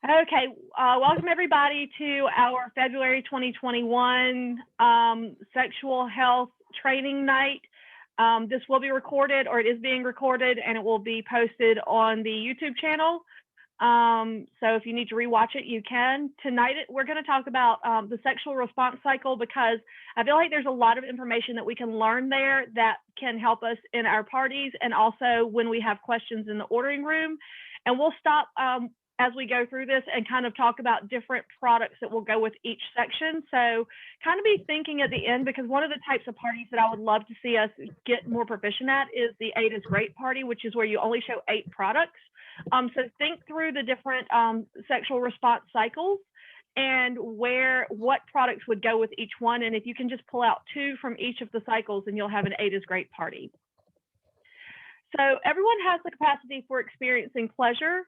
Okay, welcome everybody to our February 2021 sexual health training night. This will be recorded, or it is being recorded, and it will be posted on the YouTube channel. So if you need to rewatch it, you can. Tonight, we're going to talk about the sexual response cycle, because I feel like there's a lot of information that we can learn there that can help us in our parties, and also when we have questions in the ordering room. And we'll stop as we go through this and kind of talk about different products that will go with each section. So kind of be thinking at the end, because one of the types of parties that I would love to see us get more proficient at is the 8 is Great party, which is where you only show 8 products. So think through the different sexual response cycles and what products would go with each one. And if you can just pull out 2 from each of the cycles, then you'll have an 8 is Great party. So everyone has the capacity for experiencing pleasure.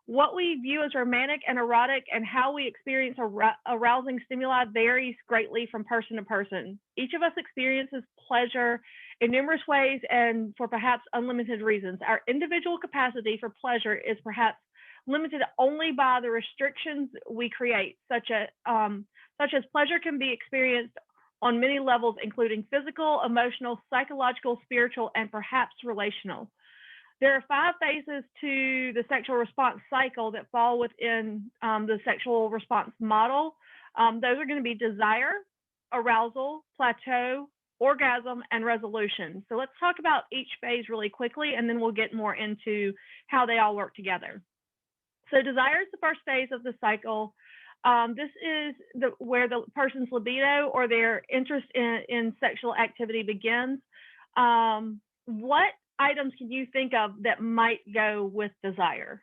What we view as romantic and erotic and how we experience arousing stimuli varies greatly from person to person. Each of us experiences pleasure in numerous ways and for perhaps unlimited reasons. Our individual capacity for pleasure is perhaps limited only by the restrictions we create, such as pleasure can be experienced on many levels, including physical, emotional, psychological, spiritual, and perhaps relational. There are 5 phases to the sexual response cycle that fall within the sexual response model. Those are going to be desire, arousal, plateau, orgasm, and resolution. So let's talk about each phase really quickly, and then we'll get more into how they all work together. So desire is the first phase of the cycle. This is where the person's libido or their interest in sexual activity begins. What items can you think of that might go with desire?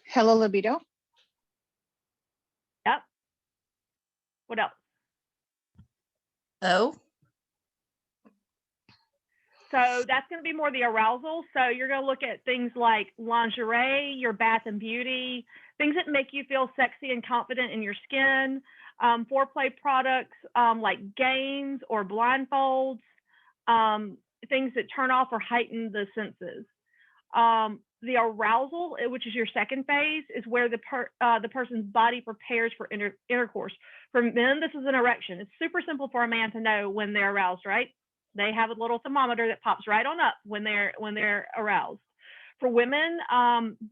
Hello, libido. Yep. What else? Oh. So that's going to be more the arousal. So you're going to look at things like lingerie, your bath and beauty, things that make you feel sexy and confident in your skin, foreplay products like games or blindfolds, things that turn off or heighten the senses. The arousal, which is your second phase, is where the person's body prepares for intercourse. For men, this is an erection. It's super simple for a man to know when they're aroused, right? They have a little thermometer that pops right on up when they're aroused. For women,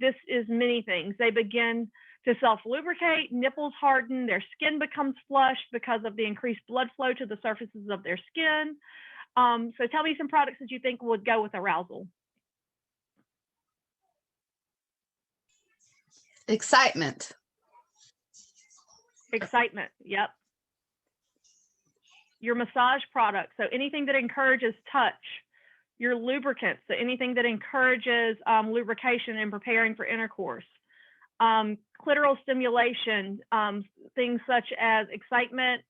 this is many things. They begin to self-lubricate, nipples harden, their skin becomes flushed because of the increased blood flow to the surfaces of their skin. So tell me some products that you think would go with arousal. Excitement. Excitement, yep. Your massage products, so anything that encourages touch. Your lubricants, so anything that encourages lubrication and preparing for intercourse. Clitoral stimulation, things such as excitement,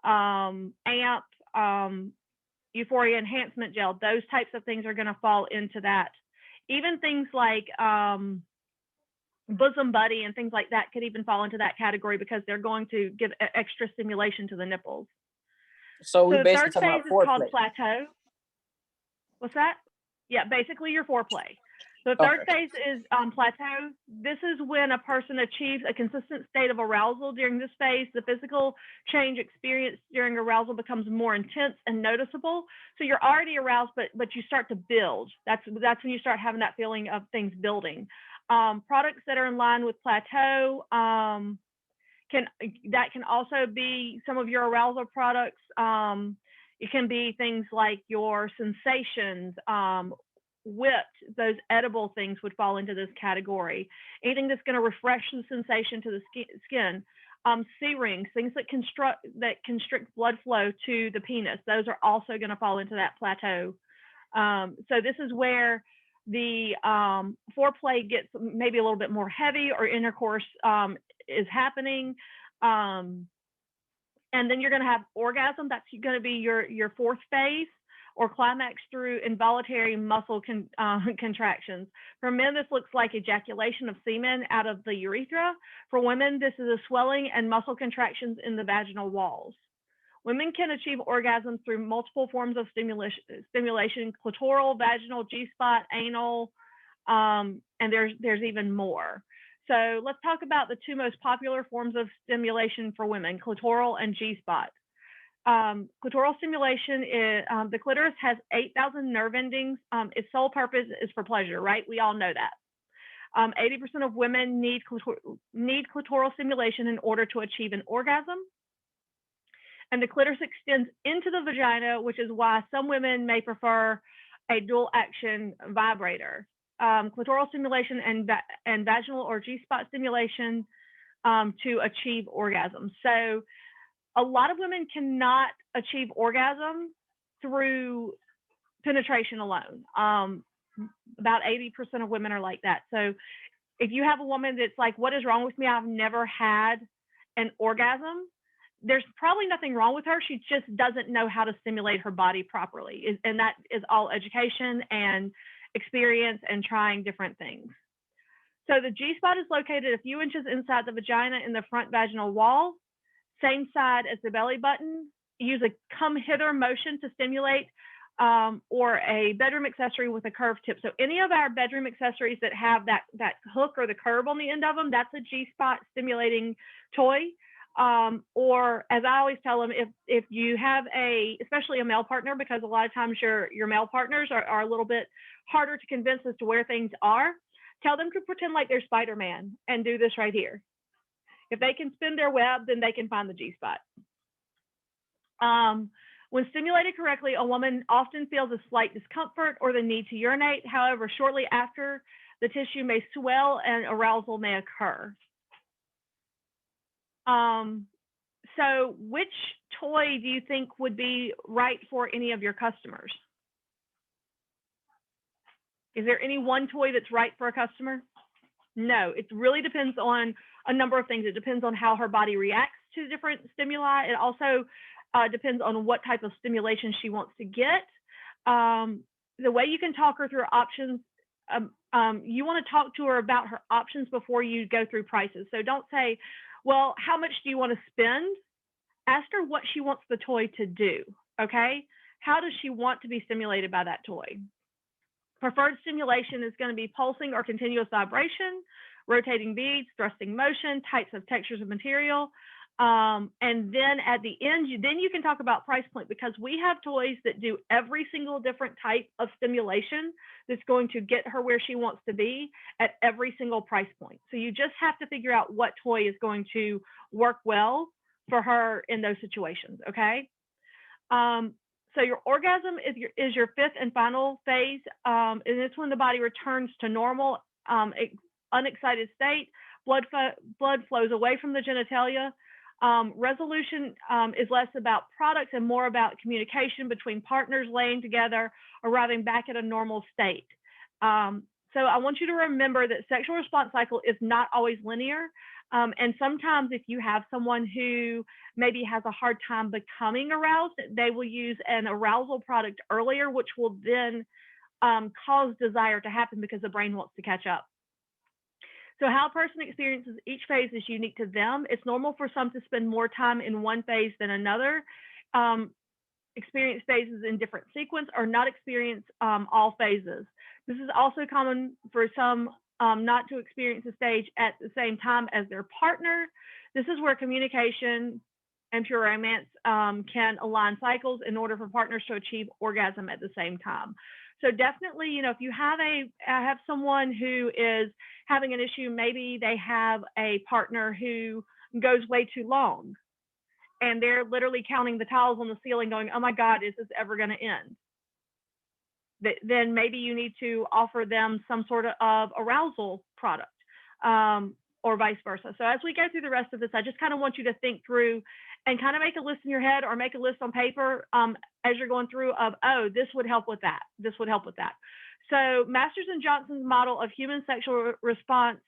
AMP, euphoria enhancement gel, those types of things are going to fall into that. Even things like bosom buddy and things like that could even fall into that category, because they're going to give extra stimulation to the nipples. So the third phase is called plateau. What's that? Yeah, basically your foreplay. The third phase is plateau. This is when a person achieves a consistent state of arousal. During this phase, the physical change experienced during arousal becomes more intense and noticeable. So you're already aroused, but you start to build. That's when you start having that feeling of things building. Products that are in line with plateau can also be some of your arousal products. It can be things like your sensations, whipped, those edible things would fall into this category. Anything that's going to refresh the sensation to the skin. C-rings, things that constrict blood flow to the penis. Those are also going to fall into that plateau. So this is where the foreplay gets maybe a little bit more heavy, or intercourse is happening. And then you're going to have orgasm. That's going to be your fourth phase, or climax through involuntary muscle contractions. For men, this looks like ejaculation of semen out of the urethra. For women, this is a swelling and muscle contractions in the vaginal walls. Women can achieve orgasm through multiple forms of stimulation: clitoral, vaginal, G-spot, anal, And there's even more. So let's talk about the two most popular forms of stimulation for women, clitoral and G-spot. Clitoral stimulation is, the clitoris has 8,000 nerve endings. Its sole purpose is for pleasure, right? We all know that. 80% of women need clitoral stimulation in order to achieve an orgasm. And the clitoris extends into the vagina, which is why some women may prefer a dual action vibrator. Clitoral stimulation and vaginal or G-spot stimulation to achieve orgasm. So a lot of women cannot achieve orgasm through penetration alone. About 80% of women are like that. So if you have a woman that's like, what is wrong with me? I've never had an orgasm. There's probably nothing wrong with her. She just doesn't know how to stimulate her body properly. And that is all education and experience and trying different things. So the G-spot is located a few inches inside the vagina in the front vaginal wall, same side as the belly button. Use a come hither motion to stimulate, or a bedroom accessory with a curved tip. So any of our bedroom accessories that have that hook or the curve on the end of them, that's a G-spot stimulating toy. Or as I always tell them, if you have especially a male partner, because a lot of times your male partners are a little bit harder to convince as to where things are, tell them to pretend like they're Spider-Man and do this right here. If they can spin their web, then they can find the G-spot. When stimulated correctly, a woman often feels a slight discomfort or the need to urinate. However, shortly after, the tissue may swell and arousal may occur. So which toy do you think would be right for any of your customers? Is there any one toy that's right for a customer? No, it really depends on a number of things. It depends on how her body reacts to different stimuli. It also depends on what type of stimulation she wants to get. The way you can talk her through options, you want to talk to her about her options before you go through prices. So don't say, well, how much do you want to spend? Ask her what she wants the toy to do, okay? How does she want to be stimulated by that toy? Preferred stimulation is going to be pulsing or continuous vibration, rotating beads, thrusting motion, types of textures of material. And then at the end, you can talk about price point, because we have toys that do every single different type of stimulation that's going to get her where she wants to be at every single price point. So you just have to figure out what toy is going to work well for her in those situations, okay? So your orgasm is your fifth and final phase, and it's when the body returns to normal, unexcited state. Blood flows away from the genitalia. Resolution is less about products and more about communication between partners laying together, arriving back at a normal state. So I want you to remember that sexual response cycle is not always linear. And sometimes if you have someone who maybe has a hard time becoming aroused, they will use an arousal product earlier, which will then cause desire to happen because the brain wants to catch up. So how a person experiences each phase is unique to them. It's normal for some to spend more time in one phase than another, experience phases in different sequence, or not experience all phases. This is also common for some not to experience a stage at the same time as their partner. This is where communication and pure romance can align cycles in order for partners to achieve orgasm at the same time. So definitely, you know, if you have someone who is having an issue, maybe they have a partner who goes way too long and they're literally counting the tiles on the ceiling going, oh my God, is this ever going to end? Then maybe you need to offer them some sort of arousal product, or vice versa. So as we go through the rest of this, I just kind of want you to think through and kind of make a list in your head or make a list on paper as you're going through of, oh, this would help with that. This would help with that. So Masters and Johnson's model of human sexual response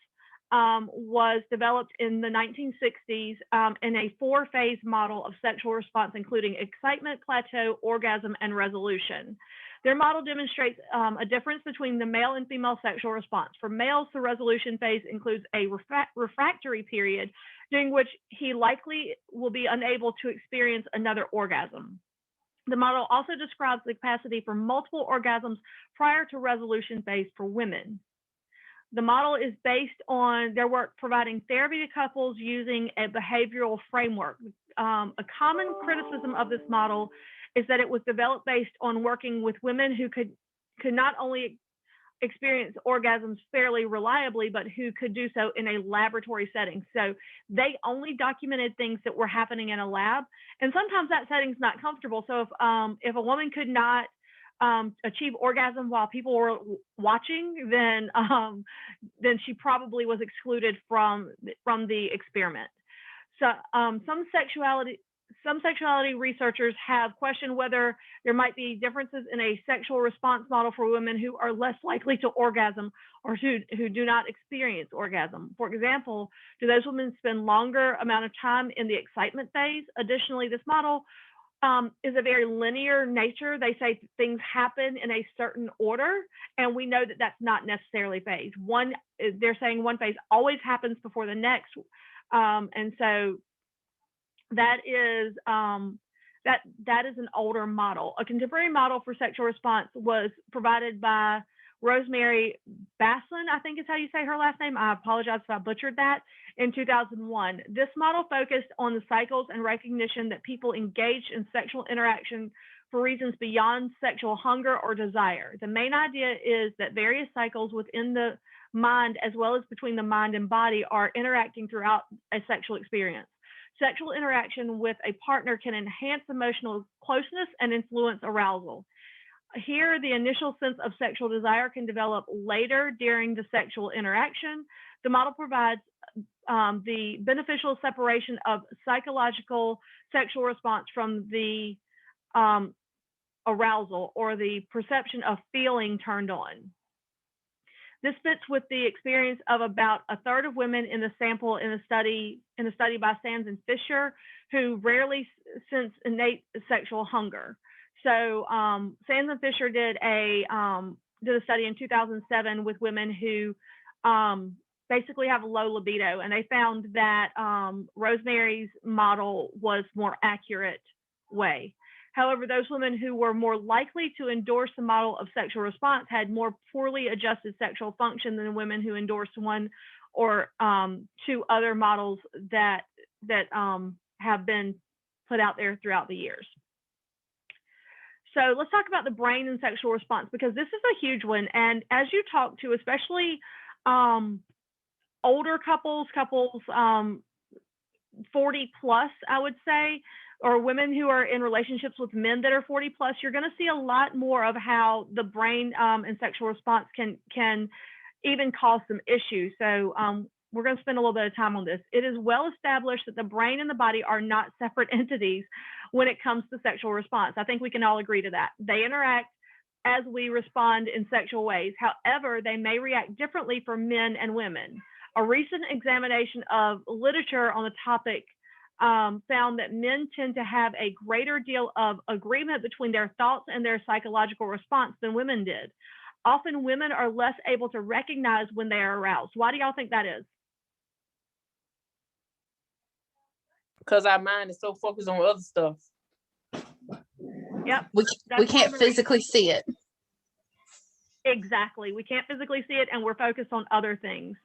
was developed in the 1960s in a 4-phase model of sexual response, including excitement, plateau, orgasm, and resolution. Their model demonstrates a difference between the male and female sexual response. For males, the resolution phase includes a refractory period during which he likely will be unable to experience another orgasm. The model also describes the capacity for multiple orgasms prior to resolution phase for women. The model is based on their work providing therapy to couples using a behavioral framework. A common criticism of this model is that it was developed based on working with women who could not only experience orgasms fairly reliably, but who could do so in a laboratory setting. So they only documented things that were happening in a lab, and sometimes that setting's not comfortable. So if a woman could not achieve orgasm while people were watching, then she probably was excluded from the experiment. So some sexuality researchers have questioned whether there might be differences in a sexual response model for women who are less likely to orgasm or who do not experience orgasm. For example, do those women spend longer amount of time in the excitement phase? Additionally, this model is a very linear nature. They say things happen in a certain order, and we know that that's not necessarily phase. They're saying one phase always happens before the next, and so that is that is an older model. A contemporary model for sexual response was provided by Rosemary Baslin, I think is how you say her last name. I apologize if I butchered that, in 2001. This model focused on the cycles and recognition that people engage in sexual interaction for reasons beyond sexual hunger or desire. The main idea is that various cycles within the mind, as well as between the mind and body, are interacting throughout a sexual experience. Sexual interaction with a partner can enhance emotional closeness and influence arousal. Here, the initial sense of sexual desire can develop later during the sexual interaction. The model provides the beneficial separation of psychological sexual response from the arousal or the perception of feeling turned on. This fits with the experience of about a third of women in the sample in a study by Sands and Fisher, who rarely sense innate sexual hunger. So Sands and Fisher did a study in 2007 with women who basically have a low libido, and they found that Rosemary's model was more accurate way. However, those women who were more likely to endorse the model of sexual response had more poorly adjusted sexual function than women who endorsed one or two other models that have been put out there throughout the years. So let's talk about the brain and sexual response, because this is a huge one. And as you talk to, especially older couples 40 plus, I would say, or women who are in relationships with men that are 40 plus, you're going to see a lot more of how the brain and sexual response can even cause some issues. So we're going to spend a little bit of time on this. It is well established that the brain and the body are not separate entities when it comes to sexual response. I think we can all agree to that. They interact as we respond in sexual ways. However, they may react differently for men and women. A recent examination of literature on the topic found that men tend to have a greater deal of agreement between their thoughts and their psychological response than women did. Often women are less able to recognize when they are aroused. Why do y'all think that is? Because our mind is so focused on other stuff. Yep. We can't physically see it. Exactly. We can't physically see it, and we're focused on other things.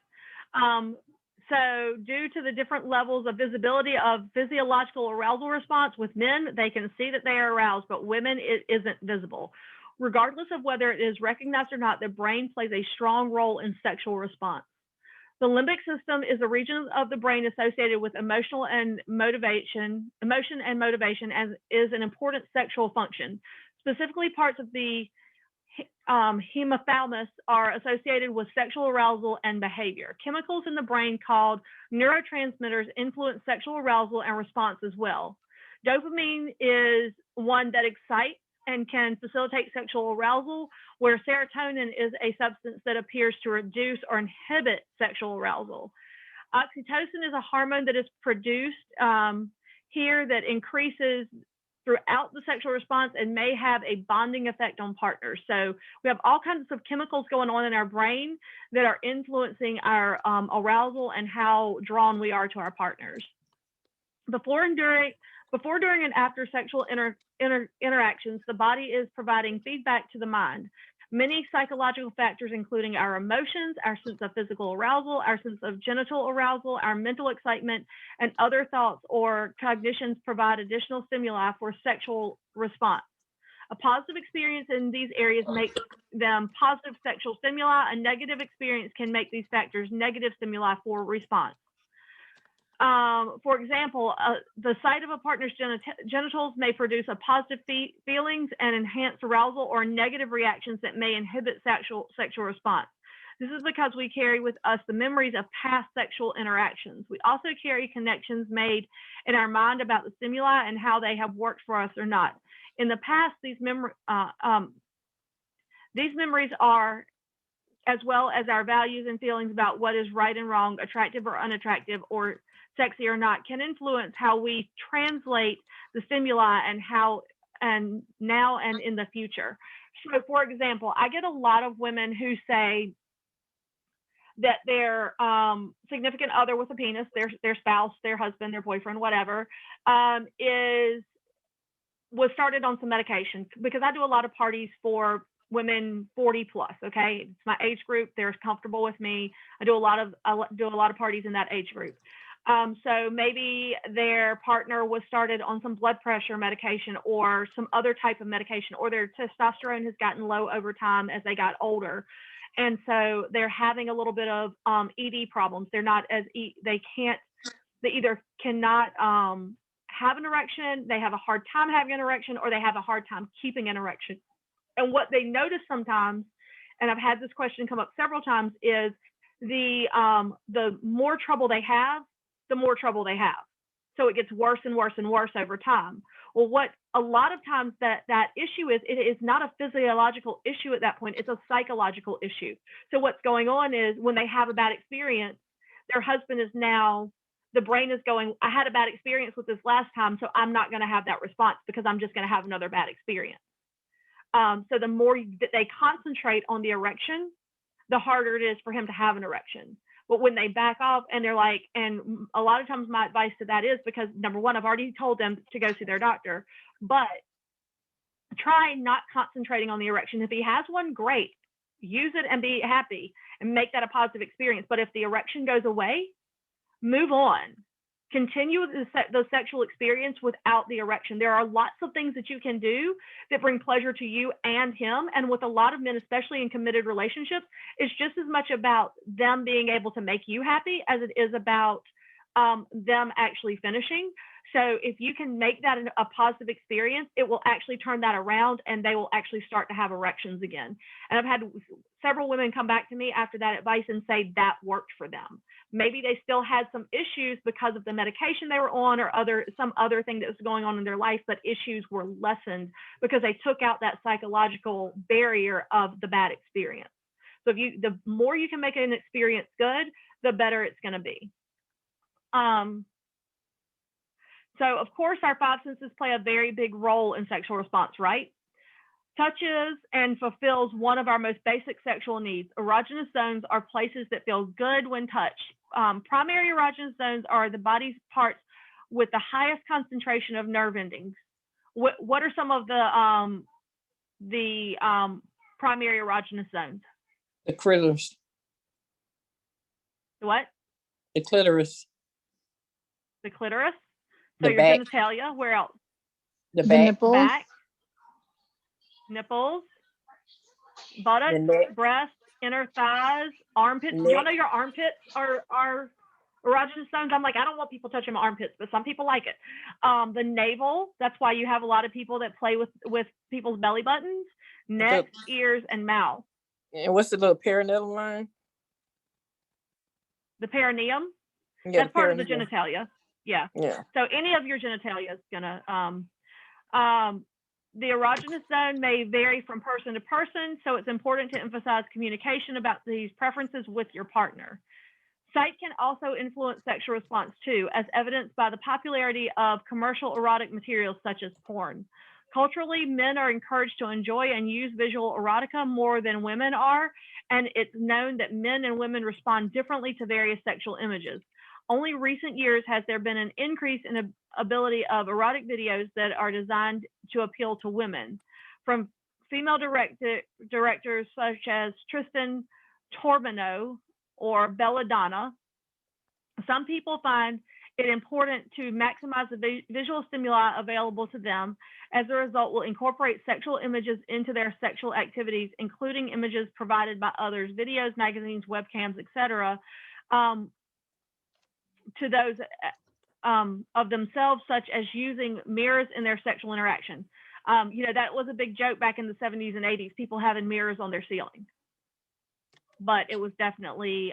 So due to the different levels of visibility of physiological arousal response, with men, they can see that they are aroused, but women, it isn't visible. Regardless of whether it is recognized or not, the brain plays a strong role in sexual response. The limbic system is a region of the brain associated with emotion and motivation, and is an important sexual function. Specifically, parts of the hypothalamus are associated with sexual arousal and behavior. Chemicals in the brain called neurotransmitters influence sexual arousal and response as well. Dopamine is one that excites and can facilitate sexual arousal, where serotonin is a substance that appears to reduce or inhibit sexual arousal. Oxytocin is a hormone that is produced here that increases throughout the sexual response and may have a bonding effect on partners. So we have all kinds of chemicals going on in our brain that are influencing our arousal and how drawn we are to our partners. Before, during, and after sexual interactions, the body is providing feedback to the mind. Many psychological factors, including our emotions, our sense of physical arousal, our sense of genital arousal, our mental excitement, and other thoughts or cognitions provide additional stimuli for sexual response. A positive experience in these areas makes them positive sexual stimuli. A negative experience can make these factors negative stimuli for response. For example, the sight of a partner's genitals may produce a positive feelings and enhance arousal, or negative reactions that may inhibit sexual response. This is because we carry with us the memories of past sexual interactions. We also carry connections made in our mind about the stimuli and how they have worked for us or not. In the past, these memories are, as well as our values and feelings about what is right and wrong, attractive or unattractive, or sexy or not, can influence how we translate the stimuli and now and in the future. So, for example, I get a lot of women who say that their significant other with a penis, their spouse, their husband, their boyfriend, whatever, was started on some medication, because I do a lot of parties for women 40 plus. Okay, it's my age group. They're comfortable with me. I do a lot of parties in that age group. So maybe their partner was started on some blood pressure medication or some other type of medication, or their testosterone has gotten low over time as they got older. And so they're having a little bit of ED problems. They're not as, they either cannot have an erection, they have a hard time having an erection, or they have a hard time keeping an erection. And what they notice sometimes, and I've had this question come up several times, is the more trouble they have, the more trouble they have. So it gets worse and worse and worse over time. Well, what a lot of times that issue is, it is not a physiological issue at that point, it's a psychological issue. So what's going on is, when they have a bad experience, their husband is now, the brain is going, I had a bad experience with this last time, so I'm not going to have that response because I'm just going to have another bad experience. So the more that they concentrate on the erection, the harder it is for him to have an erection. But when they back off and they're like, and a lot of times my advice to that is, because number one, I've already told them to go see their doctor, but try not concentrating on the erection. If he has one, great, use it and be happy and make that a positive experience. But if the erection goes away, move on. Continue the sexual experience without the erection. There are lots of things that you can do that bring pleasure to you and him. And with a lot of men, especially in committed relationships, it's just as much about them being able to make you happy as it is about them actually finishing. So if you can make that a positive experience, it will actually turn that around and they will actually start to have erections again. And I've had several women come back to me after that advice and say that worked for them. Maybe they still had some issues because of the medication they were on, or some other thing that was going on in their life, but issues were lessened because they took out that psychological barrier of the bad experience. So the more you can make an experience good, the better it's going to be. So of course, our five senses play a very big role in sexual response, right? Touches and fulfills one of our most basic sexual needs. Erogenous zones are places that feel good when touched. Primary erogenous zones are the body's parts with the highest concentration of nerve endings. What are some of the primary erogenous zones? The clitoris. What? The clitoris. The clitoris. So The your back. genitalia. Where else? The The back. nipples. Back. Nipples. Buttocks. The neck. Breast. Inner thighs. Armpits. Neck. Y'all know your armpits are erogenous zones. I'm like, I don't want people touching my armpits, but some people like it. The navel. That's why you have a lot of people that play with people's belly buttons. Neck, ears, and mouth. And what's the little perineal line? The perineum. Yeah, That's part of the genitalia. Yeah. Yeah. So any of your genitalia is gonna, the erogenous zone may vary from person to person, so it's important to emphasize communication about these preferences with your partner. Sight can also influence sexual response too, as evidenced by the popularity of commercial erotic materials such as porn. Culturally, men are encouraged to enjoy and use visual erotica more than women are, and it's known that men and women respond differently to various sexual images. Only recent years has there been an increase in the ability of erotic videos that are designed to appeal to women. From female directors such as Tristan Torbano or Belladonna. Some people find it important to maximize the visual stimuli available to them. As a result, will incorporate sexual images into their sexual activities, including images provided by others, videos, magazines, webcams, etc., to those of themselves, such as using mirrors in their sexual interaction. That was a big joke back in the 70s and 80s, people having mirrors on their ceiling. But it was definitely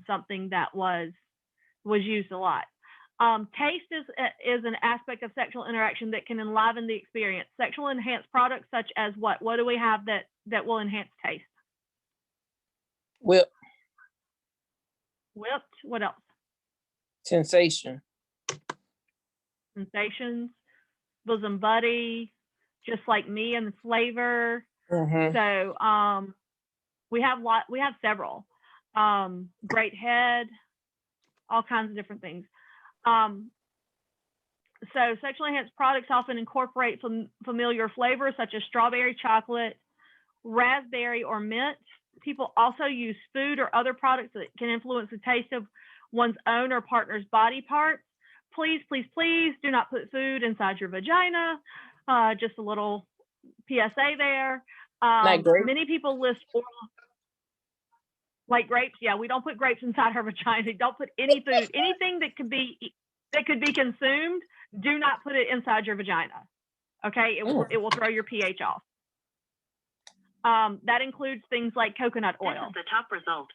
something that was used a lot. Taste is an aspect of sexual interaction that can enliven the experience. Sexual enhanced products such as what? What do we have that will enhance taste? Whipped. What else? Sensation. Sensations. Bosom Buddy. Just Like Me and the Flavor. Mm-hmm. So we have several. Great Head. All kinds of different things. So sexually enhanced products often incorporate familiar flavors such as strawberry, chocolate, raspberry, or mint. People also use food or other products that can influence the taste of one's own or partner's body parts. Please, please, please do not put food inside your vagina. Just a little PSA there. Like grapes? Many people list oral, like grapes. Yeah, we don't put grapes inside our vagina. Don't put any food, anything that could be consumed. Do not put it inside your vagina. Okay, it will throw your pH off. That includes things like coconut oil. This is the top result.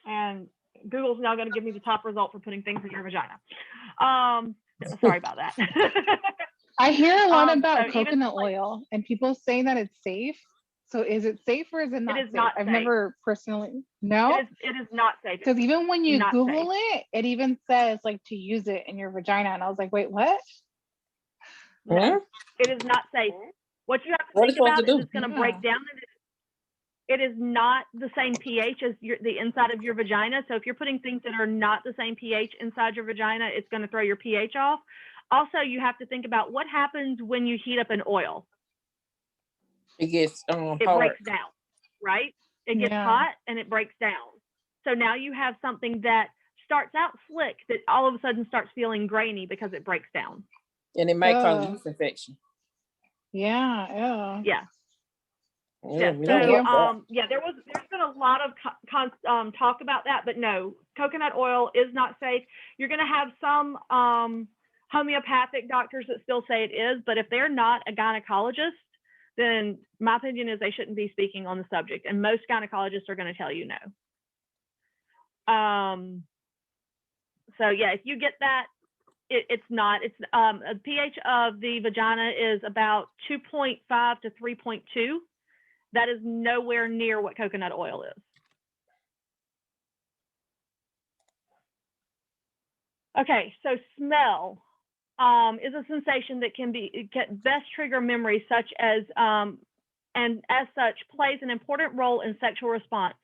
And Google's now going to give me the top result for putting things in your vagina. Sorry about that. I hear a lot about so coconut oil and people saying that it's safe. So is it safe or is it not safe? Not I've safe. Never personally, no? It is not safe. Because even when you Not Google safe. it, it even says like to use it in your vagina. And I was like, wait, what? No, it is not safe. What you have to think about is it's going to break down. It is not the same pH as the inside of your vagina. So if you're putting things that are not the same pH inside your vagina, it's going to throw your pH off. Also, you have to think about what happens when you heat up an oil. It gets it hard. breaks down, right? It gets hot and it breaks down. So now you have something that starts out slick that all of a sudden starts feeling grainy because it breaks down. And it might cause yeast infection. Yeah. Yeah. Yeah. So, there's been a lot of talk about that, but no, coconut oil is not safe. You're going to have some homeopathic doctors that still say it is, but if they're not a gynecologist, then my opinion is they shouldn't be speaking on the subject. And most gynecologists are going to tell you no. So yeah, if you get that, it's not. It's a pH of the vagina is about 2.5 to 3.2. That is nowhere near what coconut oil is. Okay, so smell is a sensation that can best trigger memories such as, and as such, plays an important role in sexual response.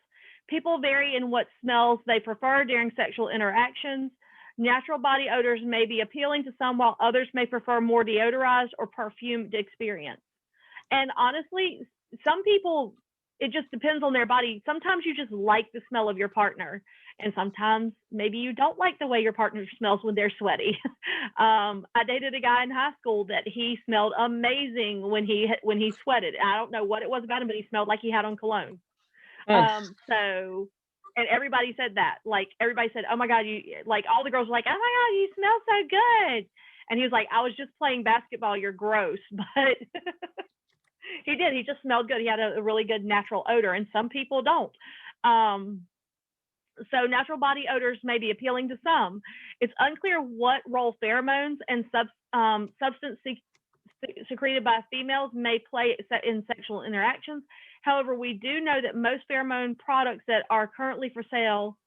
People vary in what smells they prefer during sexual interactions. Natural body odors may be appealing to some, while others may prefer more deodorized or perfumed experience. And honestly, some people, it just depends on their body. Sometimes you just like the smell of your partner, and sometimes maybe you don't like the way your partner smells when they're sweaty. I dated a guy in high school that he smelled amazing when he sweated. I don't know what it was about him, but he smelled like he had on cologne. And everybody said that. Like, everybody said, oh my God, all the girls were like, oh my God, you smell so good. And he was like, I was just playing basketball, you're gross. But he did. He just smelled good. He had a really good natural odor, and some people don't. So natural body odors may be appealing to some. It's unclear what role pheromones and substance secreted by females may play in sexual interactions. However, we do know that most pheromone products that are currently for sale,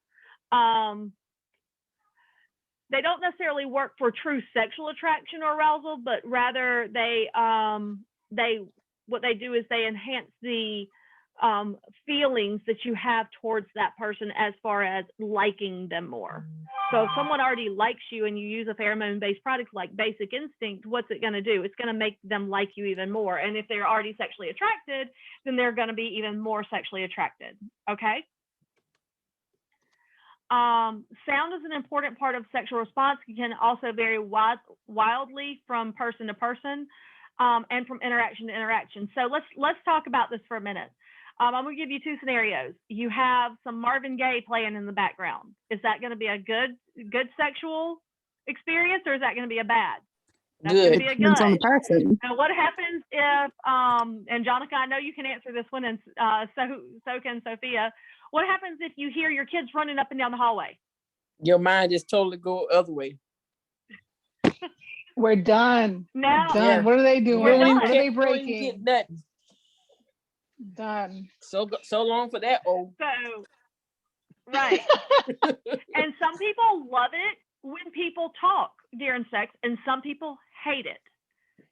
they don't necessarily work for true sexual attraction or arousal, but rather what they do is they enhance the feelings that you have towards that person as far as liking them more. So if someone already likes you and you use a pheromone-based product like Basic Instinct, what's it going to do? It's going to make them like you even more. And if they're already sexually attracted, then they're going to be even more sexually attracted. Okay. Sound is an important part of sexual response. It can also vary wildly from person to person and from interaction to interaction. So let's talk about this for a minute. I'm going to give you two scenarios. You have some Marvin Gaye playing in the background. Is that going to be a good sexual experience, or is that going to be a bad? That's going to be a Depends on the good. person. Now, what happens if, and Jonica, I know you can answer this one, and so can Sophia. What happens if you hear your kids running up and down the hallway? Your mind just totally go other way. We're done. Now, Done. Yeah. What are they doing? We're done. What are they You don't even breaking? get nothing. Done. So long for that. Oh, so, right. And some people love it when people talk during sex, and some people hate it.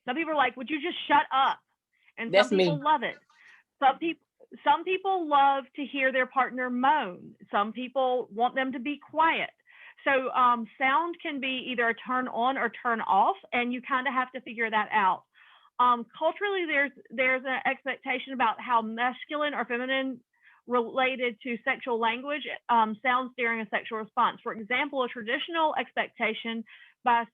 Some people are like, would you just shut up? And That's some people me. love it. Some people love to hear their partner moan. Some people want them to be quiet. So sound can be either a turn on or turn off, and you kind of have to figure that out. Culturally, there's an expectation about how masculine or feminine related to sexual language sounds during a sexual response. For example, a traditional expectation by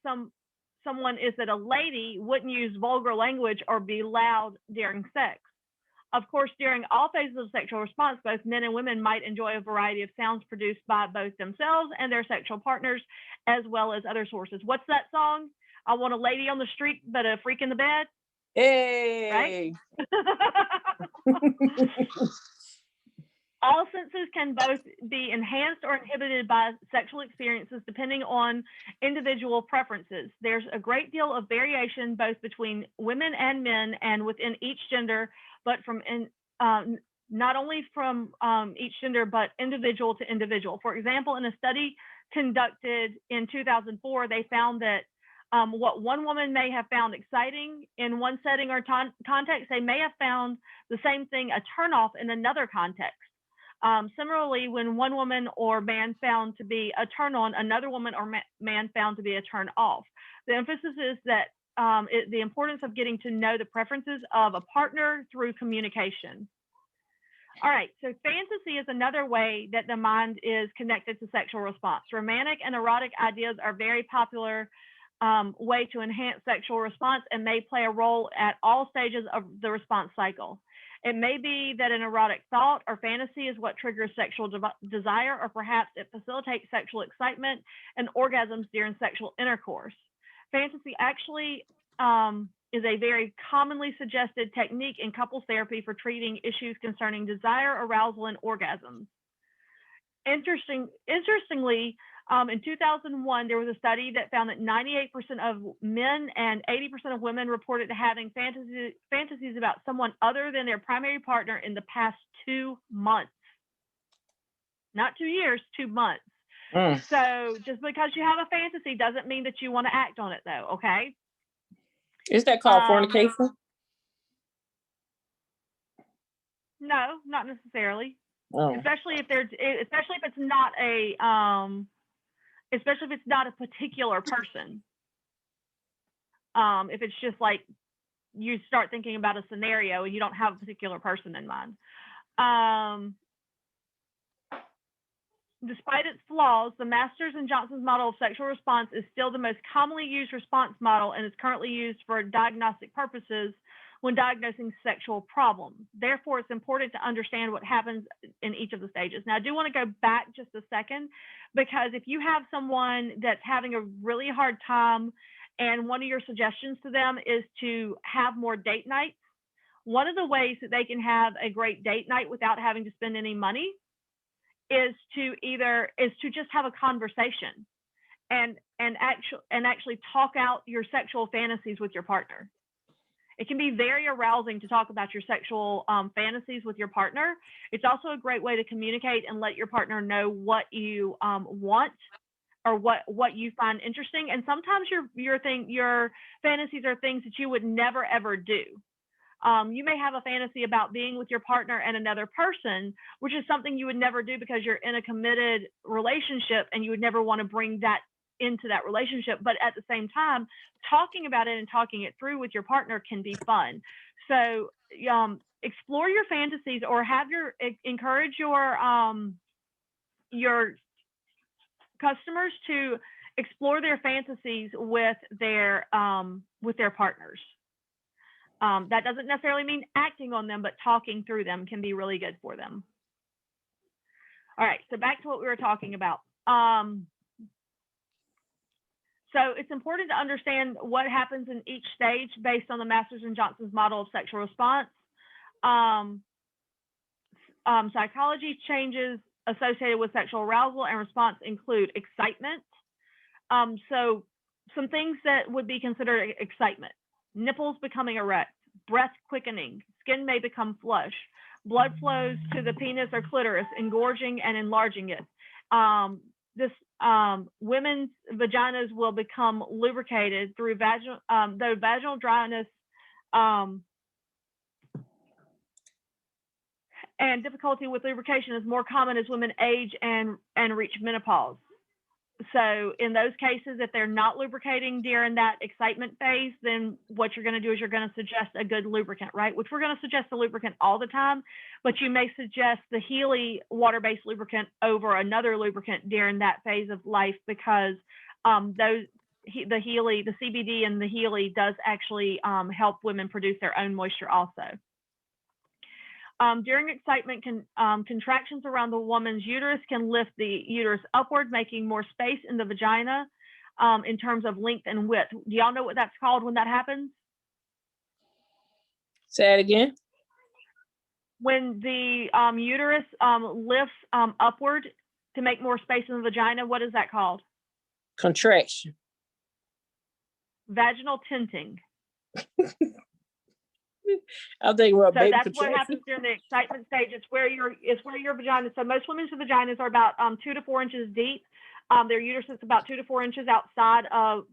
someone is that a lady wouldn't use vulgar language or be loud during sex. Of course, during all phases of sexual response, both men and women might enjoy a variety of sounds produced by both themselves and their sexual partners, as well as other sources. What's that song? I want a lady on the street, but a freak in the bed. Hey. All senses can both be enhanced or inhibited by sexual experiences depending on individual preferences. There's a great deal of variation both between women and men and within each gender, but not only from each gender, but individual to individual. For example, in a study conducted in 2004, they found that what one woman may have found exciting in one setting or context, they may have found the same thing a turnoff in another context. Similarly, when one woman or man found to be a turn on, another woman or man found to be a turn off. The emphasis is that the importance of getting to know the preferences of a partner through communication. All right, so fantasy is another way that the mind is connected to sexual response. Romantic and erotic ideas are very popular way to enhance sexual response and may play a role at all stages of the response cycle. It may be that an erotic thought or fantasy is what triggers sexual desire, or perhaps it facilitates sexual excitement and orgasms during sexual intercourse. Fantasy actually is a very commonly suggested technique in couples therapy for treating issues concerning desire, arousal, and orgasms. Interestingly, in 2001, there was a study that found that 98% of men and 80% of women reported having fantasies about someone other than their primary partner in the past 2 months. Not 2 years, 2 months. So just because you have a fantasy doesn't mean that you want to act on it, though, okay? Is that called fornication? No, not necessarily. Oh. Especially if it's not a especially if it's not a particular person. If it's just like you start thinking about a scenario and you don't have a particular person in mind. Despite its flaws, the Masters and Johnson's model of sexual response is still the most commonly used response model and is currently used for diagnostic purposes when diagnosing sexual problems. Therefore, it's important to understand what happens in each of the stages. Now, I do want to go back just a second, because if you have someone that's having a really hard time and one of your suggestions to them is to have more date nights, one of the ways that they can have a great date night without having to spend any money is to just have a conversation and actually talk out your sexual fantasies with your partner. It can be very arousing to talk about your sexual fantasies with your partner. It's also a great way to communicate and let your partner know what you want or what you find interesting. And sometimes your fantasies are things that you would never ever do. You may have a fantasy about being with your partner and another person, which is something you would never do because you're in a committed relationship and you would never want to bring that into that relationship. But at the same time, talking about it and talking it through with your partner can be fun. So explore your fantasies, or encourage your customers to explore their fantasies with their partners. That doesn't necessarily mean acting on them, but talking through them can be really good for them. All right, so back to what we were talking about. So it's important to understand what happens in each stage based on the Masters and Johnson's model of sexual response. Psychology changes associated with sexual arousal and response include excitement. So some things that would be considered excitement: nipples becoming erect, breath quickening, skin may become flush, blood flows to the penis or clitoris, engorging and enlarging it. Women's vaginas will become lubricated through vaginal dryness and difficulty with lubrication is more common as women age and reach menopause. So in those cases, if they're not lubricating during that excitement phase, then what you're going to do is you're going to suggest a good lubricant, right? Which we're going to suggest a lubricant all the time, but you may suggest the Healy water-based lubricant over another lubricant during that phase of life, because the CBD and the Healy does actually help women produce their own moisture also. During excitement, contractions around the woman's uterus can lift the uterus upward, making more space in the vagina in terms of length and width. Do y'all know what that's called when that happens? Say it again. When the uterus lifts upward to make more space in the vagina, what is that called? Contraction. Vaginal tenting. I think we're so that's what happens during the excitement stage. It's where your vagina. So most women's vaginas are about 2 to 4 inches deep. Their uterus is about 2 to 4 inches outside of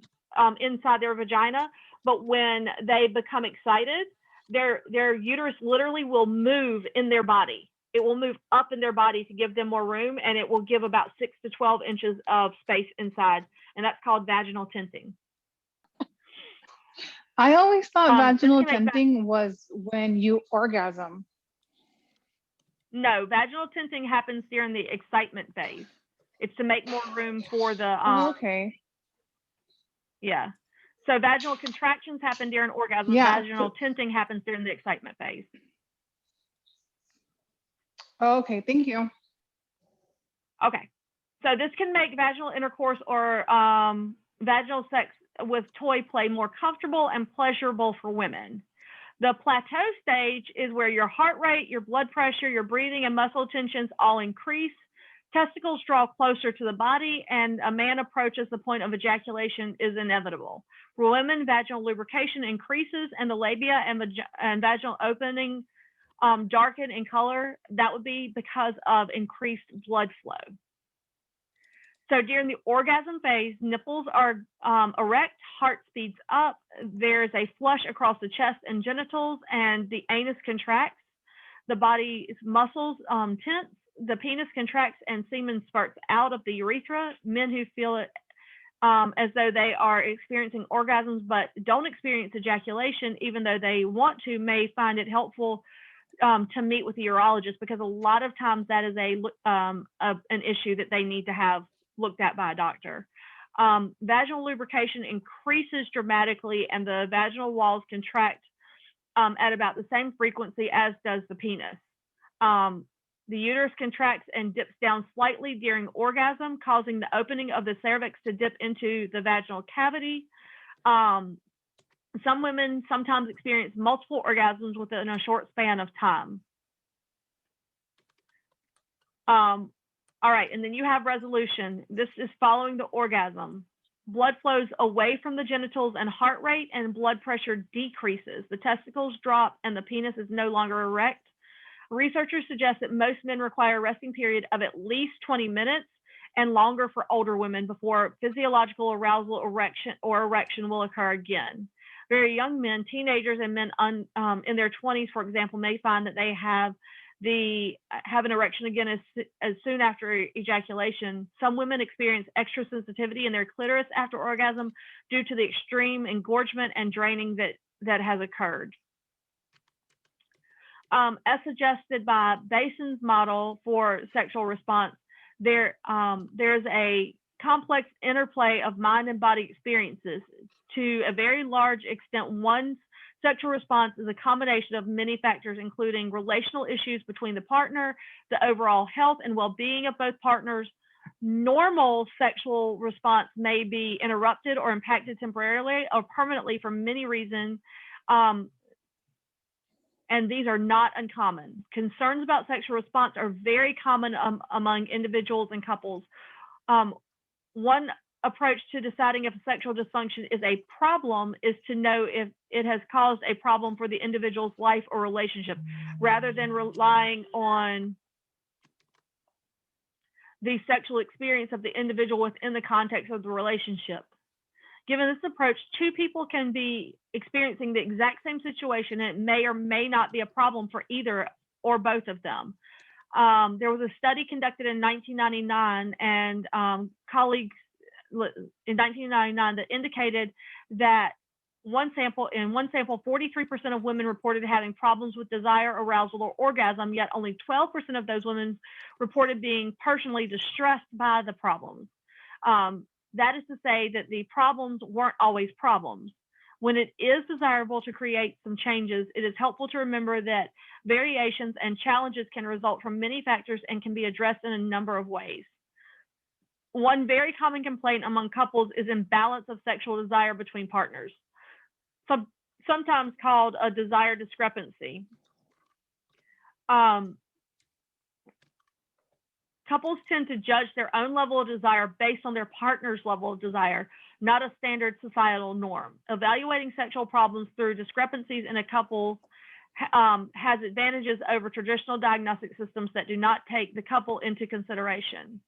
inside their vagina. But when they become excited, their uterus literally will move in their body. It will move up in their body to give them more room, and it will give about 6 to 12 inches of space inside, and that's called vaginal tenting. I always thought vaginal tenting was when you orgasm. No, vaginal tenting happens during the excitement phase. It's to make more room for the. Okay. Yeah. So vaginal contractions happen during orgasm. Yeah. Vaginal tenting happens during the excitement phase. Okay, thank you. Okay. So this can make vaginal intercourse or vaginal sex with toy play more comfortable and pleasurable for women. The plateau stage is where your heart rate, your blood pressure, your breathing, and muscle tensions all increase. Testicles draw closer to the body, and a man approaches the point of ejaculation is inevitable. For women, vaginal lubrication increases, and the labia and vaginal opening darken in color. That would be because of increased blood flow. So during the orgasm phase, nipples are erect, heart speeds up, there's a flush across the chest and genitals, and the anus contracts. The body's muscles tense, the penis contracts, and semen spurts out of the urethra. Men who feel it as though they are experiencing orgasms but don't experience ejaculation, even though they want to, may find it helpful to meet with the urologist, because a lot of times that is an issue that they need to have looked at by a doctor. Vaginal lubrication increases dramatically, and the vaginal walls contract at about the same frequency as does the penis. The uterus contracts and dips down slightly during orgasm, causing the opening of the cervix to dip into the vaginal cavity. Some women sometimes experience multiple orgasms within a short span of time. All right, and then you have resolution. This is following the orgasm. Blood flows away from the genitals and heart rate and blood pressure decreases. The testicles drop and the penis is no longer erect. Researchers suggest that most men require a resting period of at least 20 minutes and longer for older women before physiological arousal erection will occur again. Very young men, teenagers, and men in their 20s, for example, may find that they have an erection again as soon after ejaculation. Some women experience extra sensitivity in their clitoris after orgasm due to the extreme engorgement and draining that has occurred. As suggested by Basin's model for sexual response, there's a complex interplay of mind and body experiences. To a very large extent, one's sexual response is a combination of many factors, including relational issues between the partner, the overall health and well-being of both partners. Normal sexual response may be interrupted or impacted temporarily or permanently for many reasons, and these are not uncommon. Concerns about sexual response are very common among individuals and couples. One approach to deciding if a sexual dysfunction is a problem is to know if it has caused a problem for the individual's life or relationship, rather than relying on the sexual experience of the individual within the context of the relationship. Given this approach, two people can be experiencing the exact same situation, and it may or may not be a problem for either or both of them. There was a study conducted in 1999 and colleagues in 1999 that indicated that in one sample, 43% of women reported having problems with desire, arousal, or orgasm, yet only 12% of those women reported being personally distressed by the problems. That is to say that the problems weren't always problems. When it is desirable to create some changes, it is helpful to remember that variations and challenges can result from many factors and can be addressed in a number of ways. One very common complaint among couples is imbalance of sexual desire between partners, sometimes called a desire discrepancy. Couples tend to judge their own level of desire based on their partner's level of desire, not a standard societal norm. Evaluating sexual problems through discrepancies in a couple has advantages over traditional diagnostic systems that do not take the couple into consideration.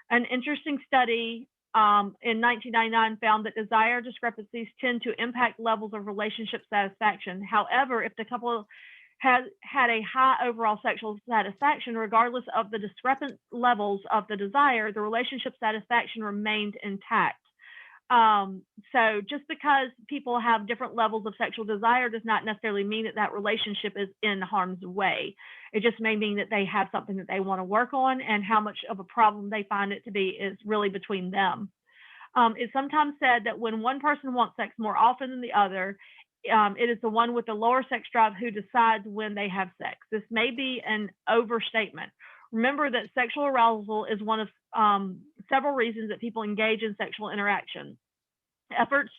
An interesting study in 1999 found that desire discrepancies tend to impact levels of relationship satisfaction. However, if the couple has had a high overall sexual satisfaction, regardless of the discrepant levels of the desire, the relationship satisfaction remained intact. So just because people have different levels of sexual desire does not necessarily mean that that relationship is in harm's way. It just may mean that they have something that they want to work on, and how much of a problem they find it to be is really between them. It's sometimes said that when one person wants sex more often than the other, it is the one with the lower sex drive who decides when they have sex. This may be an overstatement. Remember that sexual arousal is one of several reasons that people engage in sexual interaction. Efforts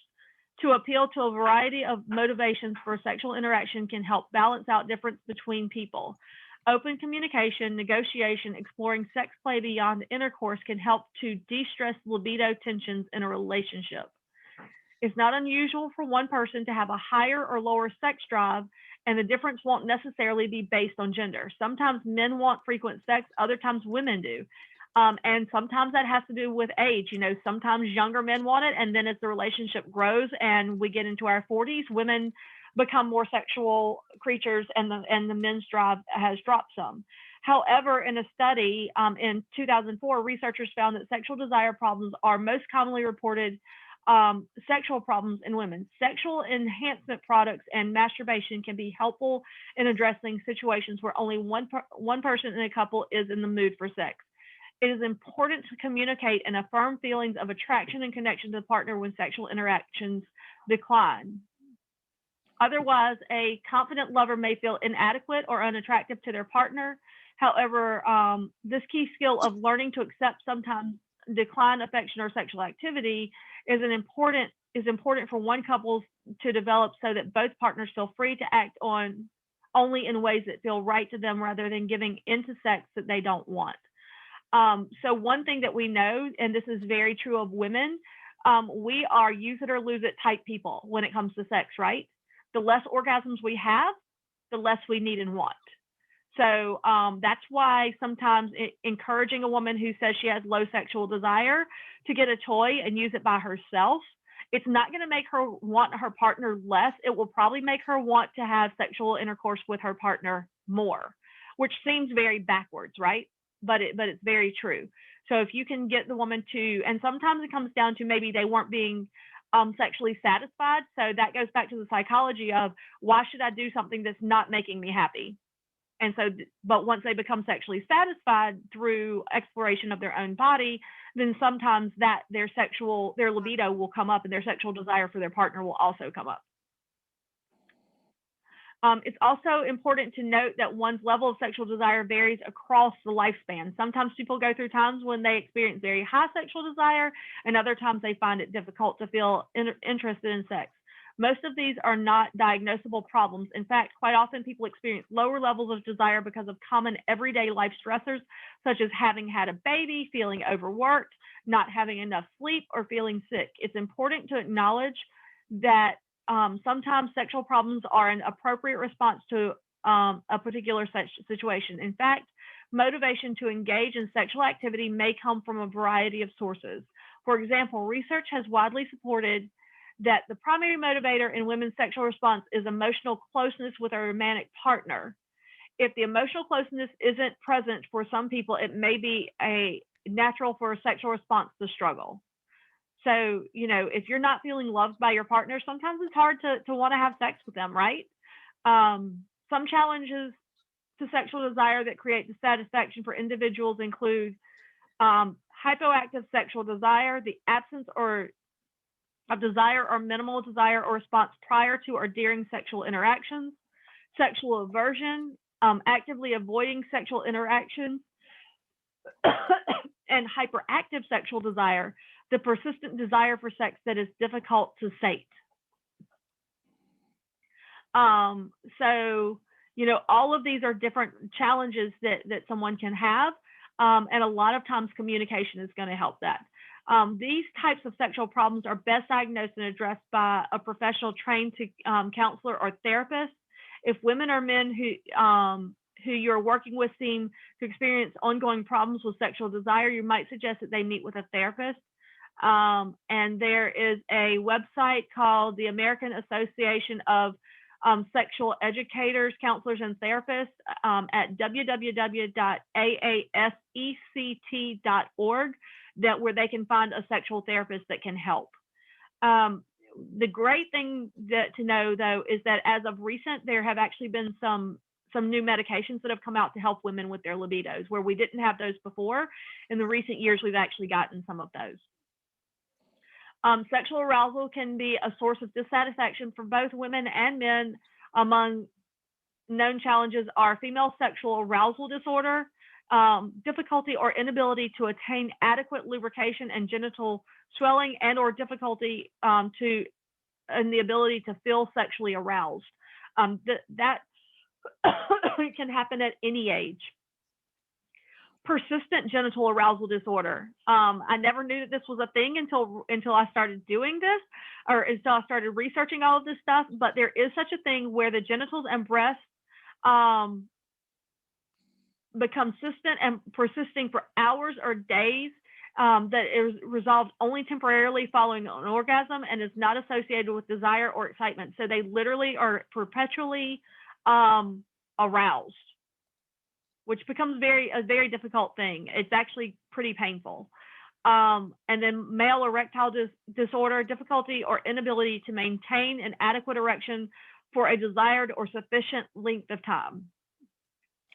to appeal to a variety of motivations for sexual interaction can help balance out difference between people. Open communication, negotiation, exploring sex play beyond intercourse can help to de-stress libido tensions in a relationship. It's not unusual for one person to have a higher or lower sex drive, and the difference won't necessarily be based on gender. Sometimes men want frequent sex, other times women do. And sometimes that has to do with age. You know, sometimes younger men want it, and then as the relationship grows and we get into our 40s, women become more sexual creatures, and the men's drive has dropped some. However, in a study in 2004, researchers found that sexual desire problems are most commonly reported sexual problems in women. Sexual enhancement products and masturbation can be helpful in addressing situations where only one person in a couple is in the mood for sex. It is important to communicate and affirm feelings of attraction and connection to the partner when sexual interactions decline. Otherwise, a confident lover may feel inadequate or unattractive to their partner. However, this key skill of learning to accept sometimes decline affection or sexual activity is important for one couple to develop, so that both partners feel free to act on only in ways that feel right to them, rather than giving into sex that they don't want. So one thing that we know, and this is very true of women, we are use it or lose it type people when it comes to sex, right? The less orgasms we have, the less we need and want. So that's why sometimes encouraging a woman who says she has low sexual desire to get a toy and use it by herself It's not going to make her want her partner less. It will probably make her want to have sexual intercourse with her partner more, which seems very backwards, right? But it's very true. So if you can get the woman to, and sometimes it comes down to maybe they weren't being sexually satisfied. So that goes back to the psychology of, why should I do something that's not making me happy? And so, but once they become sexually satisfied through exploration of their own body, then sometimes that their libido will come up, and their sexual desire for their partner will also come up. It's also important to note that one's level of sexual desire varies across the lifespan. Sometimes people go through times when they experience very high sexual desire, and other times they find it difficult to feel interested in sex. Most of these are not diagnosable problems. In fact, quite often people experience lower levels of desire because of common everyday life stressors, such as having had a baby, feeling overworked, not having enough sleep, or feeling sick. It's important to acknowledge that sometimes sexual problems are an appropriate response to a particular situation. In fact, motivation to engage in sexual activity may come from a variety of sources. For example, research has widely supported that the primary motivator in women's sexual response is emotional closeness with a romantic partner. If the emotional closeness isn't present for some people, it may be a natural for a sexual response to struggle. So, if you're not feeling loved by your partner, sometimes it's hard to want to have sex with them, right? Some challenges to sexual desire that create dissatisfaction for individuals include hypoactive sexual desire, the absence of desire or minimal desire or response prior to or during sexual interactions, sexual aversion, actively avoiding sexual interactions, and hyperactive sexual desire, the persistent desire for sex that is difficult to sate. So, all of these are different challenges that someone can have, and a lot of times communication is going to help that. These types of sexual problems are best diagnosed and addressed by a professional trained counselor or therapist. If women or men who you're working with seem to experience ongoing problems with sexual desire, you might suggest that they meet with a therapist. And there is a website called the American Association of Sexual Educators, Counselors, and Therapists at www.aasect.org, where they can find a sexual therapist that can help. The great thing to know, though, is that as of recent, there have actually been some new medications that have come out to help women with their libidos, where we didn't have those before. In the recent years, we've actually gotten some of those. Sexual arousal can be a source of dissatisfaction for both women and men. Among known challenges are female sexual arousal disorder, difficulty or inability to attain adequate lubrication and genital swelling, and or difficulty in the ability to feel sexually aroused. That can happen at any age. Persistent genital arousal disorder. I never knew that this was a thing until I started doing this, or until I started researching all of this stuff. But there is such a thing where the genitals and breasts become consistent and persisting for hours or days, that is resolved only temporarily following an orgasm and is not associated with desire or excitement. So they literally are perpetually aroused, which becomes a very difficult thing. It's actually pretty painful. And then male erectile disorder, difficulty or inability to maintain an adequate erection for a desired or sufficient length of time.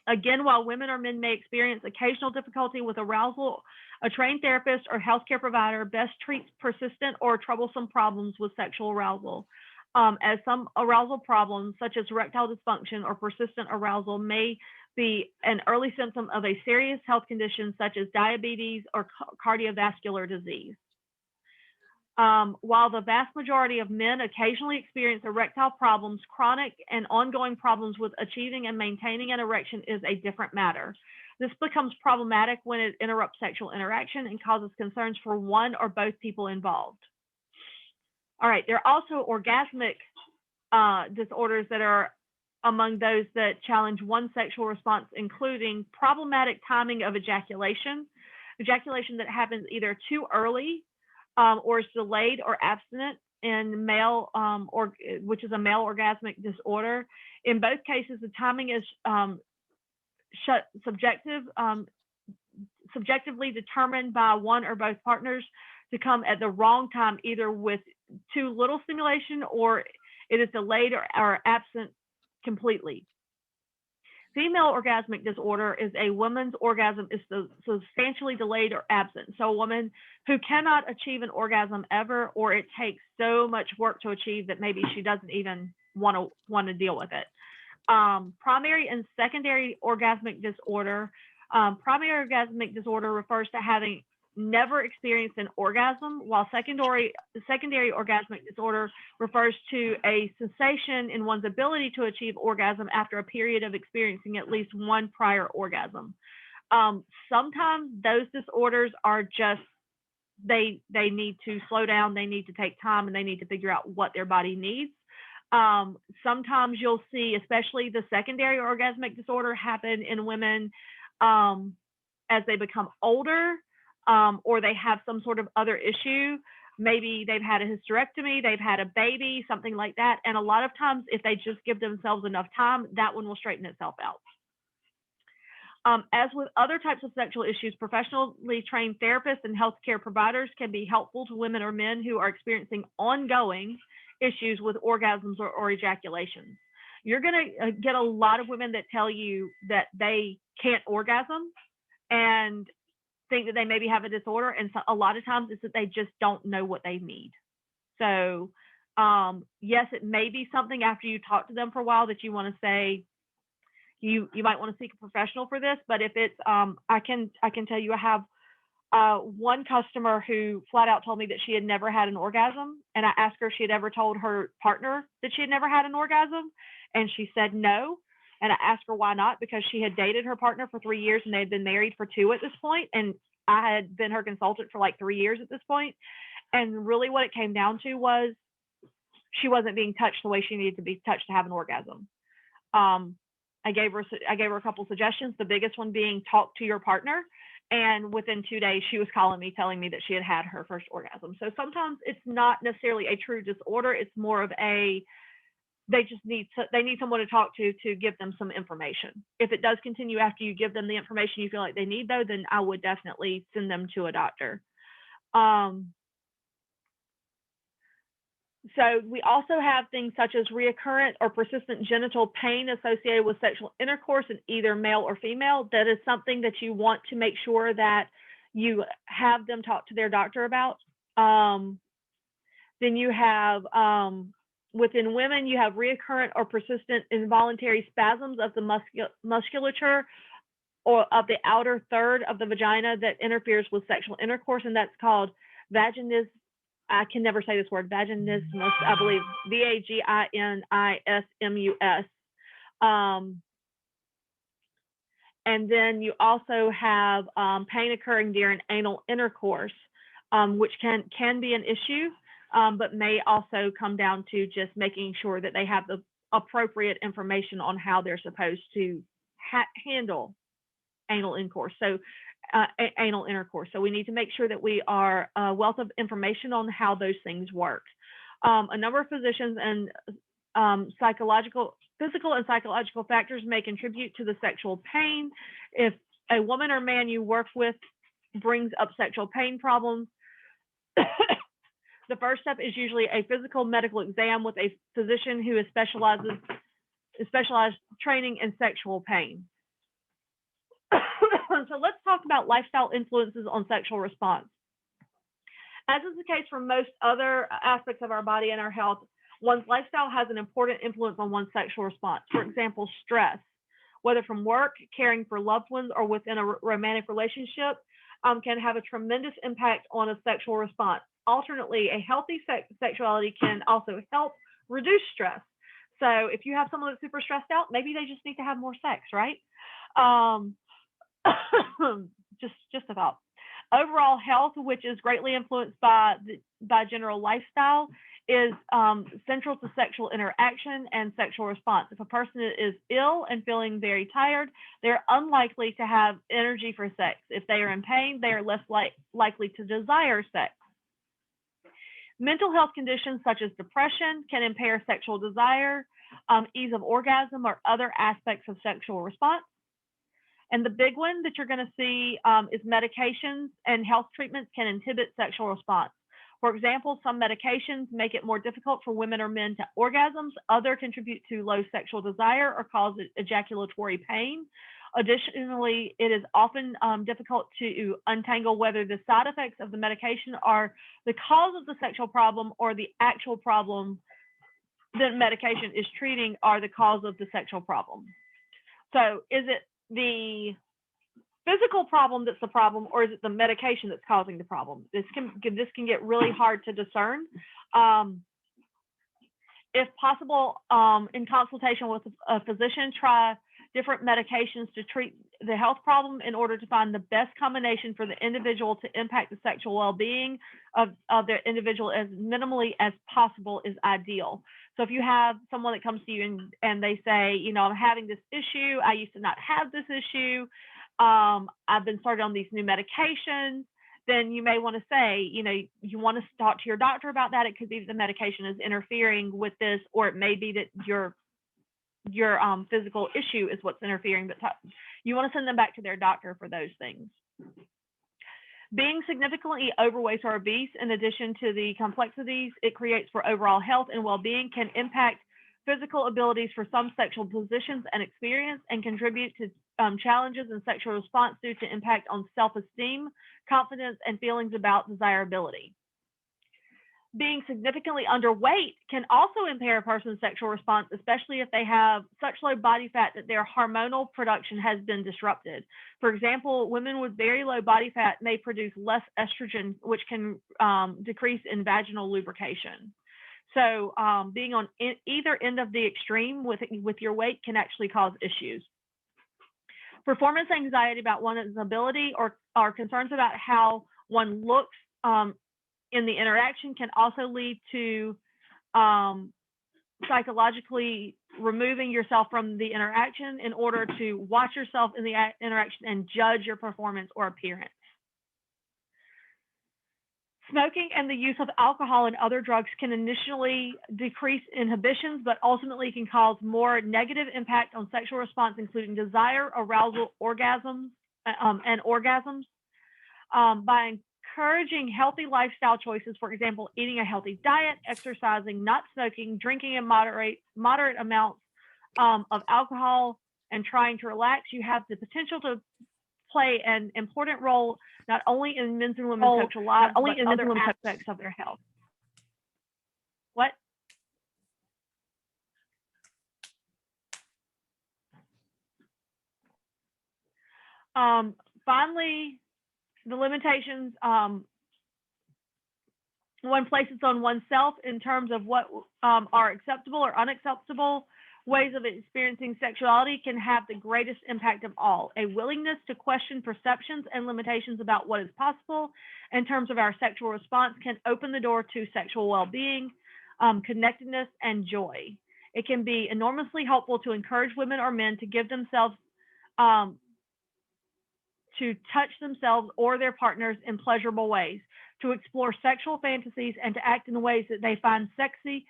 Again, while women or men may experience occasional difficulty with arousal, a trained therapist or healthcare provider best treats persistent or troublesome problems with sexual arousal, as some arousal problems, such as erectile dysfunction or persistent arousal, may be an early symptom of a serious health condition such as diabetes or cardiovascular disease. While the vast majority of men occasionally experience erectile problems, chronic and ongoing problems with achieving and maintaining an erection is a different matter. This becomes problematic when it interrupts sexual interaction and causes concerns for one or both people involved. All right, there are also orgasmic disorders that are among those that challenge one's sexual response, including problematic timing of ejaculation that happens either too early or is delayed or abstinent in male, which is a male orgasmic disorder. In both cases, the timing is subjectively determined by one or both partners to come at the wrong time, either with too little stimulation or it is delayed or absent completely. Female orgasmic disorder is a woman's orgasm is substantially delayed or absent. So a woman who cannot achieve an orgasm ever, or it takes so much work to achieve that maybe she doesn't even want to deal with it. Primary and secondary orgasmic disorder. Primary orgasmic disorder refers to having never experienced an orgasm, while secondary orgasmic disorder refers to a cessation in one's ability to achieve orgasm after a period of experiencing at least one prior orgasm. Sometimes those disorders are just, they need to slow down, they need to take time, and they need to figure out what their body needs. Sometimes you'll see, especially the secondary orgasmic disorder, happen in women as they become older, or they have some sort of other issue. Maybe they've had a hysterectomy, they've had a baby, something like that. And a lot of times, if they just give themselves enough time, that one will straighten itself out. As with other types of sexual issues, professionally trained therapists and healthcare providers can be helpful to women or men who are experiencing ongoing issues with orgasms or ejaculations. You're going to get a lot of women that tell you that they can't orgasm and think that they maybe have a disorder, and so a lot of times it's that they just don't know what they need. So yes, it may be something after you talk to them for a while that you want to say you might want to seek a professional for this. But if it's I can tell you, I have one customer who flat out told me that she had never had an orgasm, and I asked her if she had ever told her partner that she had never had an orgasm, and she said no. And I asked her why not, because she had dated her partner for 3 years and they'd been married for 2 at this point. And I had been her consultant for like 3 years at this point. And really what it came down to was she wasn't being touched the way she needed to be touched to have an orgasm. I gave her a couple suggestions, the biggest one being talk to your partner. And within 2 days, she was calling me, telling me that she had had her first orgasm. So sometimes it's not necessarily a true disorder. It's more of a, they need someone to talk to give them some information. If it does continue after you give them the information you feel like they need, though, then I would definitely send them to a doctor. So we also have things such as recurrent or persistent genital pain associated with sexual intercourse in either male or female. That is something that you want to make sure that you have them talk to their doctor about. Then you have, within women, you have recurrent or persistent involuntary spasms of the musculature or of the outer third of the vagina that interferes with sexual intercourse, and that's called vaginismus. I can never say this word, vaginismus, I believe, vaginismus. And then you also have pain occurring during anal intercourse, which can be an issue, but may also come down to just making sure that they have the appropriate information on how they're supposed to handle anal intercourse. So anal intercourse. So we need to make sure that we are a wealth of information on how those things work. A number of physicians and physical and psychological factors may contribute to the sexual pain. If a woman or man you work with brings up sexual pain problems, the first step is usually a physical medical exam with a physician who is specialized training in sexual pain. So let's talk about lifestyle influences on sexual response. As is the case for most other aspects of our body and our health, one's lifestyle has an important influence on one's sexual response. For example, stress, whether from work, caring for loved ones, or within a romantic relationship, can have a tremendous impact on a sexual response. Alternately, a healthy sexuality can also help reduce stress. So if you have someone that's super stressed out, maybe they just need to have more sex, right? just about. Overall health, which is greatly influenced by general lifestyle, is central to sexual interaction and sexual response. If a person is ill and feeling very tired, they're unlikely to have energy for sex. If they are in pain, they are less likely to desire sex. Mental health conditions such as depression can impair sexual desire, ease of orgasm, or other aspects of sexual response. And the big one that you're going to see is medications and health treatments can inhibit sexual response. For example, some medications make it more difficult for women or men to orgasms. Others contribute to low sexual desire or cause ejaculatory pain. Additionally, it is often difficult to untangle whether the side effects of the medication are the cause of the sexual problem or the actual problem the medication is treating are the cause of the sexual problem. So is it the physical problem that's the problem, or is it the medication that's causing the problem? This can get really hard to discern. If possible, in consultation with a physician, try different medications to treat the health problem in order to find the best combination for the individual to impact the sexual well-being of the individual as minimally as possible is ideal. So if you have someone that comes to you and they say, you know, I'm having this issue, I used to not have this issue, I've been started on these new medications, then you may want to say, you know, you want to talk to your doctor about that. It could be that the medication is interfering with this, or it may be that your physical issue is what's interfering, but you want to send them back to their doctor for those things. Being significantly overweight or obese, in addition to the complexities it creates for overall health and well-being, can impact physical abilities for some sexual positions and experience and contribute to challenges in sexual response due to impact on self-esteem, confidence, and feelings about desirability. Being significantly underweight can also impair a person's sexual response, especially if they have such low body fat that their hormonal production has been disrupted. For example, women with very low body fat may produce less estrogen, which can decrease in vaginal lubrication. So being on either end of the extreme with your weight can actually cause issues. Performance anxiety about one's ability or concerns about how one looks in the interaction can also lead to psychologically removing yourself from the interaction in order to watch yourself in the interaction and judge your performance or appearance. Smoking and the use of alcohol and other drugs can initially decrease inhibitions, but ultimately can cause more negative impact on sexual response, including desire, arousal, orgasms, and orgasms. By encouraging healthy lifestyle choices, for example, eating a healthy diet, exercising, not smoking, drinking in moderate amounts of alcohol, and trying to relax, you have the potential to play an important role not only in men's and women's sexual lives, but in other aspects of their health. What? Finally, the limitations one places on oneself in terms of what are acceptable or unacceptable ways of experiencing sexuality can have the greatest impact of all. A willingness to question perceptions and limitations about what is possible in terms of our sexual response can open the door to sexual well-being, connectedness, and joy. It can be enormously helpful to encourage women or men to give themselves, to touch themselves or their partners in pleasurable ways, to explore sexual fantasies, and to act in ways that they find sexy,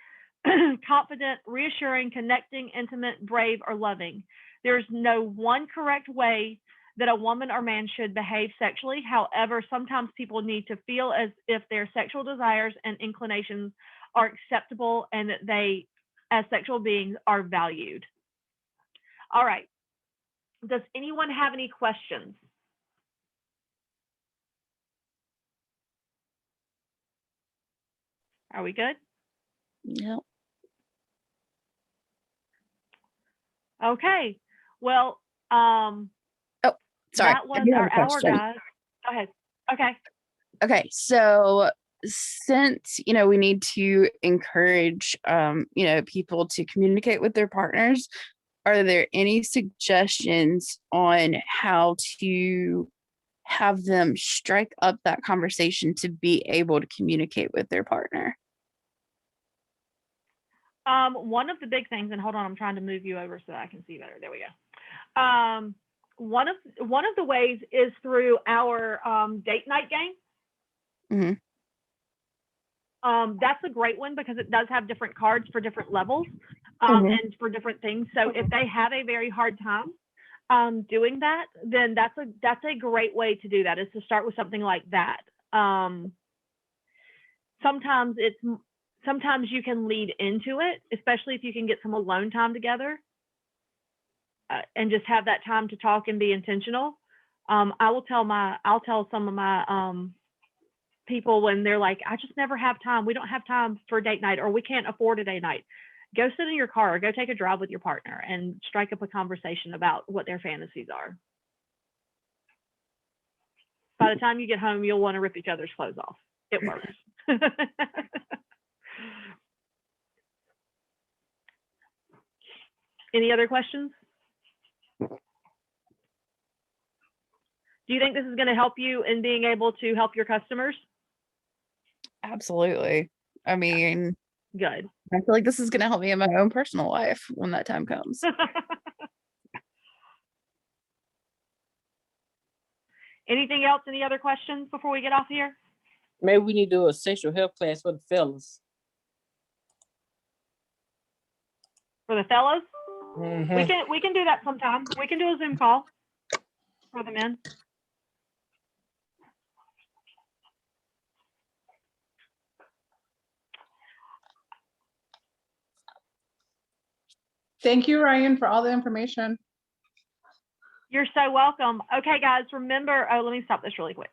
confident, reassuring, connecting, intimate, brave, or loving. There's no one correct way that a woman or man should behave sexually. However, sometimes people need to feel as if their sexual desires and inclinations are acceptable and that they, as sexual beings, are valued. All right. Does anyone have any questions? Are we good? No. Okay. Well, sorry. that was our hour, guys. Go ahead. Okay. Okay. So since, we need to encourage, people to communicate with their partners, are there any suggestions on how to have them strike up that conversation to be able to communicate with their partner? One of the big things, and hold on, I'm trying to move you over so I can see better. There we go. One of the ways is through our date night game. That's a great one because it does have different cards for different levels Mhm. and for different things. So if they have a very hard time doing that, then that's a great way to do that, is to start with something like that. Sometimes you can lead into it, especially if you can get some alone time together and just have that time to talk and be intentional. I'll tell some of my people when they're like, I just never have time. We don't have time for date night, or we can't afford a date night. Go sit in your car or go take a drive with your partner and strike up a conversation about what their fantasies are. By the time you get home, you'll want to rip each other's clothes off. It works. Any other questions? Do you think this is going to help you in being able to help your customers? Absolutely. I mean, Good. I feel like this is gonna help me in my own personal life when that time comes. Anything else? Any other questions before we get off here? Maybe we need to do a sexual health class for the fellas. For the fellows? Mhm. We can do that sometime. We can do a Zoom call for the men. Thank you, Ryan, for all the information. You're so welcome. Okay, guys, remember, oh, let me stop this really quick.